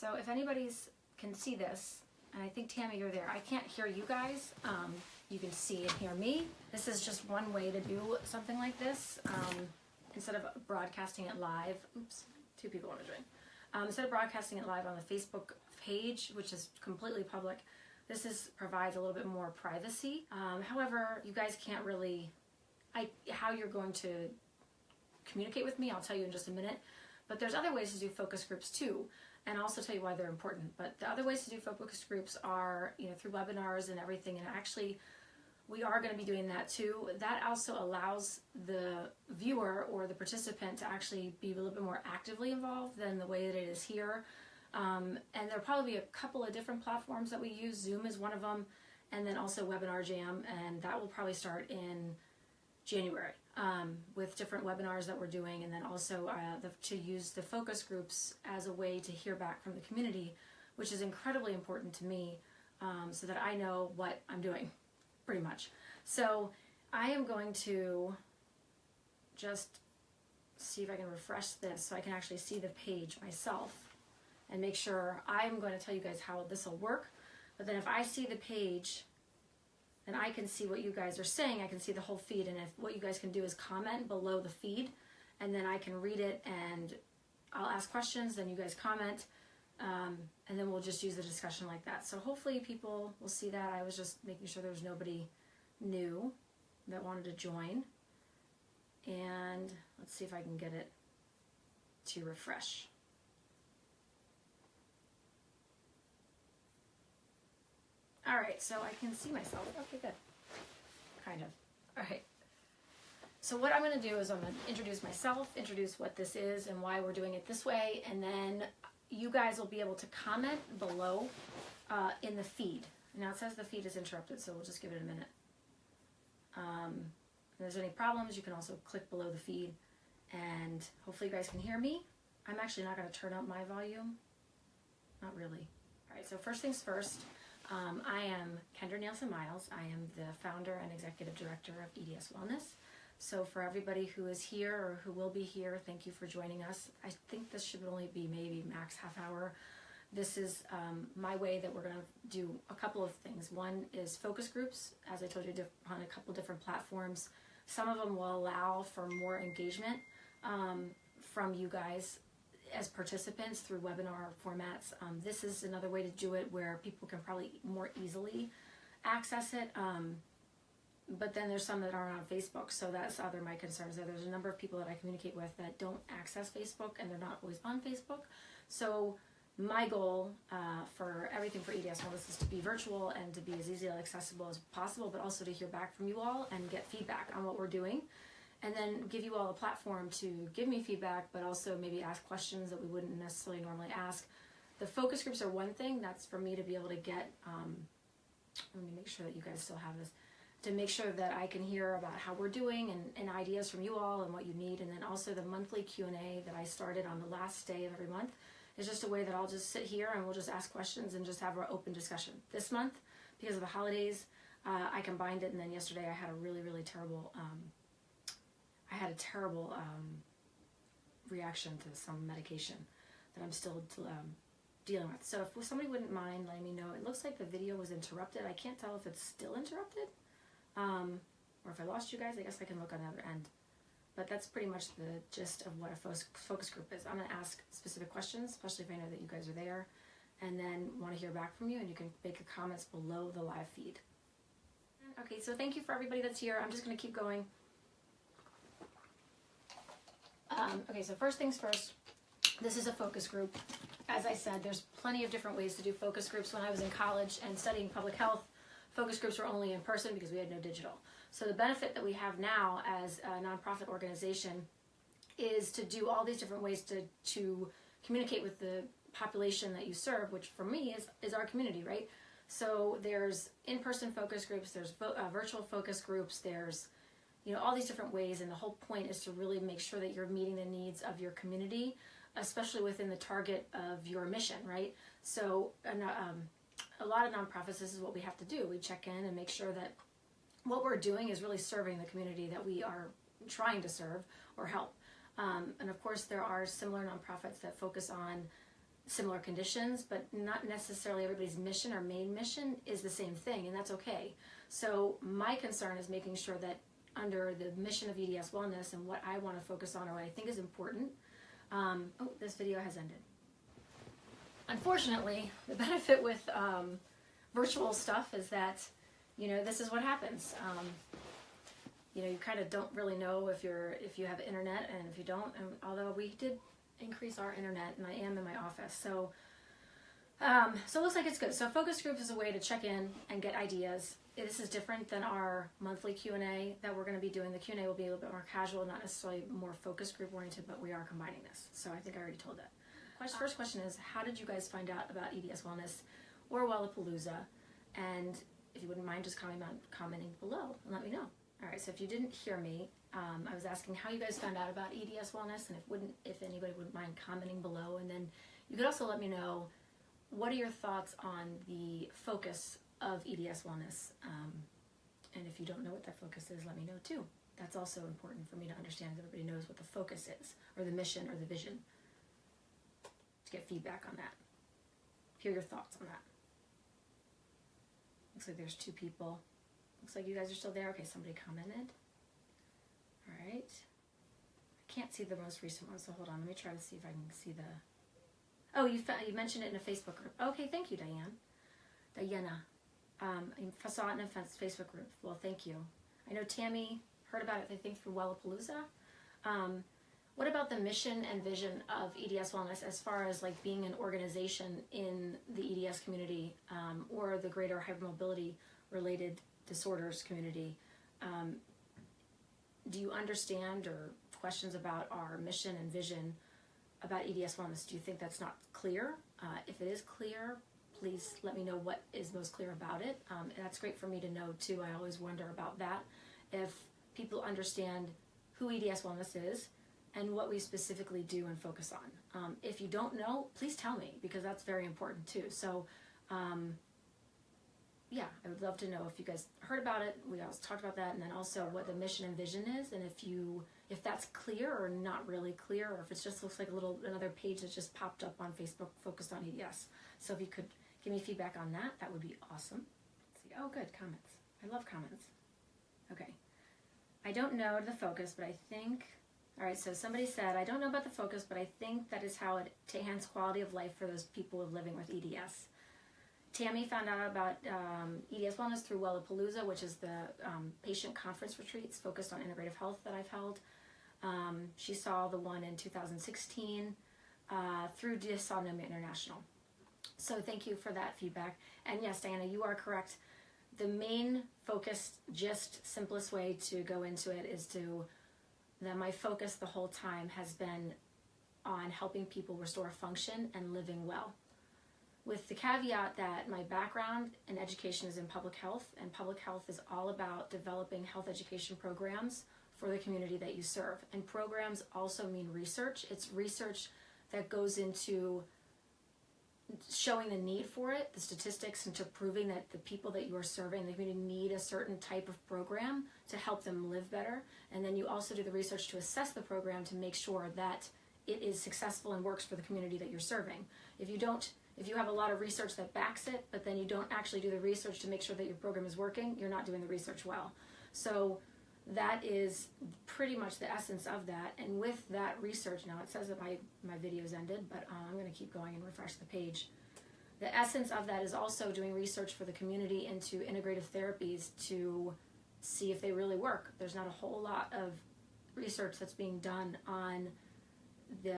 So if anybody's can see this, and I think Tammy, you're there. I can't hear you guys. You can see and hear me. This is just one way to do something like this. Instead of broadcasting it live, oops, 2 people want to join. Instead of broadcasting it live on the Facebook page, which is completely public, this provides a little bit more privacy. However, you guys can't really, how you're going to communicate with me, I'll tell you in just a minute. But there's other ways to do focus groups too, and I'll also tell you why they're important. But the other ways to do focus groups are, through webinars and everything. And actually, we are going to be doing that too. That also allows the viewer or the participant to actually be a little bit more actively involved than the way that it is here. And there'll probably be a couple of different platforms that we use. Zoom is one of them, and then also Webinar Jam, and that will probably start in January with different webinars that we're doing, and then also to use the focus groups as a way to hear back from the community, which is incredibly important to me, so that I know what I'm doing, pretty much. So I am going to just see if I can refresh this so I can actually see the page myself and make sure. I'm going to tell you guys how this will work, but then if I see the page, then I can see what you guys are saying. I can see the whole feed, and if what you guys can do is comment below the feed, and then I can read it, and I'll ask questions, then you guys comment, and then we'll just use the discussion like that. So hopefully people will see that. I was just making sure there was nobody new that wanted to join, and let's see if I can get it to refresh. All right, so I can see myself. Okay, good. Kind of. All right. So what I'm going to do is I'm going to introduce myself, introduce what this is and why we're doing it this way, and then you guys will be able to comment below in the feed. Now it says the feed is interrupted, so we'll just give it a minute. If there's any problems, you can also click below the feed, and hopefully you guys can hear me. I'm actually not going to turn up my volume. Not really. All right, so first things first. I am Kendra Nielsen-Miles. I am the founder and executive director of EDS Wellness. So for everybody who is here or who will be here, thank you for joining us. I think this should only be maybe max half hour. This is my way that we're going to do a couple of things. One is focus groups, as I told you, on a couple different platforms. Some of them will allow for more engagement from you guys as participants through webinar formats. This is another way to do it where people can probably more easily access it. But then there's some that aren't on Facebook, so that's other my concerns. There's a number of people that I communicate with that don't access Facebook, and they're not always on Facebook. So my goal for everything for EDS Wellness is to be virtual and to be as easily accessible as possible, but also to hear back from you all and get feedback on what we're doing. And then give you all a platform to give me feedback, but also maybe ask questions that we wouldn't necessarily normally ask. The focus groups are one thing. That's for me to be able to get, let me make sure that you guys still have this, to make sure that I can hear about how we're doing and ideas from you all and what you need. And then also the monthly Q&A that I started on the last day of every month is just a way that I'll just sit here and we'll just ask questions and just have our open discussion. This month, because of the holidays, I combined it, and then yesterday I had a really, really terrible reaction to some medication that I'm still dealing with. So if somebody wouldn't mind letting me know, it looks like the video was interrupted. I can't tell if it's still interrupted, or if I lost you guys. I guess I can look on the other end. But that's pretty much the gist of what a focus group is. I'm going to ask specific questions, especially if I know that you guys are there, and then want to hear back from you, and you can make your comments below the live feed. Okay, so thank you for everybody that's here. I'm just going to keep going. Okay, so first things first, this is a focus group. As I said, there's plenty of different ways to do focus groups. When I was in college and studying public health, focus groups were only in person because we had no digital. So the benefit that we have now as a nonprofit organization is to do all these different ways to communicate with the population that you serve, which for me is our community, right? So there's in-person focus groups, there's virtual focus groups, there's all these different ways, and the whole point is to really make sure that you're meeting the needs of your community, especially within the target of your mission, right? So a lot of nonprofits, this is what we have to do. We check in and make sure that what we're doing is really serving the community that we are trying to serve or help. And of course, there are similar nonprofits that focus on similar conditions, but not necessarily everybody's mission or main mission is the same thing, and that's okay. So my concern is making sure that under the mission of EDS Wellness and what I want to focus on or what I think is important. Oh, this video has ended. Unfortunately, the benefit with virtual stuff is that, you know, this is what happens. You know, you kind of don't really know if you have internet, and if you don't, and although we did increase our internet, and I am in my office, so so it looks like it's good. So focus group is a way to check in and get ideas. This is different than our monthly Q&A that we're going to be doing. The Q&A will be a little bit more casual, not necessarily more focus group oriented, but we are combining this. So I think I already told that. First question is, how did you guys find out about EDS Wellness or Wellapalooza? And if you wouldn't mind just commenting below and let me know. All right, so if you didn't hear me, I was asking how you guys found out about EDS Wellness, and if anybody wouldn't mind commenting below. And then you could also let me know, what are your thoughts on the focus of EDS Wellness? And if you don't know what that focus is, let me know too. That's also important for me to understand, that everybody knows what the focus is, or the mission, or the vision. To get feedback on that. Hear your thoughts on that. Looks like there's 2 people. Looks like you guys are still there. Okay, somebody commented. All right. I can't see the most recent one, so hold on. Let me try to see if I can see the... Oh, you mentioned it in a Facebook group. Okay, thank you, Diana. I saw it in a Facebook group. Well, thank you. I know Tammy heard about it, I think, through Wellapalooza. What about the mission and vision of EDS Wellness as far as like being an organization in the EDS community, or the greater hypermobility related disorders community? Do you understand, or questions about our mission and vision about EDS Wellness? Do you think that's not clear? If it is clear, please let me know what is most clear about it. And that's great for me to know too. I always wonder about that. If people understand who EDS Wellness is and what we specifically do and focus on. If you don't know, please tell me, because that's very important too. So yeah, I would love to know if you guys heard about it. We always talked about that, and then also what the mission and vision is, and if that's clear or not really clear, or if it just looks like another page that just popped up on Facebook focused on EDS. So if you could give me feedback on that, that would be awesome. Let's see. Oh, good, comments. I love comments. Okay. I don't know the focus, but I think... All right, so somebody said, I don't know about the focus, but I think that is how it enhances quality of life for those people living with EDS. Tammy found out about EDS Wellness through Wellapalooza, which is the patient conference retreats focused on integrative health that I've held. She saw the one in 2016 through Dysautonomia International. So thank you for that feedback. And yes, Diana, you are correct. The main focus, just simplest way to go into it is that my focus the whole time has been on helping people restore function and living well. With the caveat that my background in education is in public health, and public health is all about developing health education programs for the community that you serve. And programs also mean research. It's research that goes into showing the need for it, the statistics, and to proving that the people that you are serving, the community, need a certain type of program to help them live better. And then you also do the research to assess the program to make sure that it is successful and works for the community that you're serving. If you have a lot of research that backs it, but then you don't actually do the research to make sure that your program is working, you're not doing the research well. So that is pretty much the essence of that. And with that research, now it says that my video's ended, but I'm going to keep going and refresh the page. The essence of that is also doing research for the community into integrative therapies to see if they really work. There's not a whole lot of research that's being done on the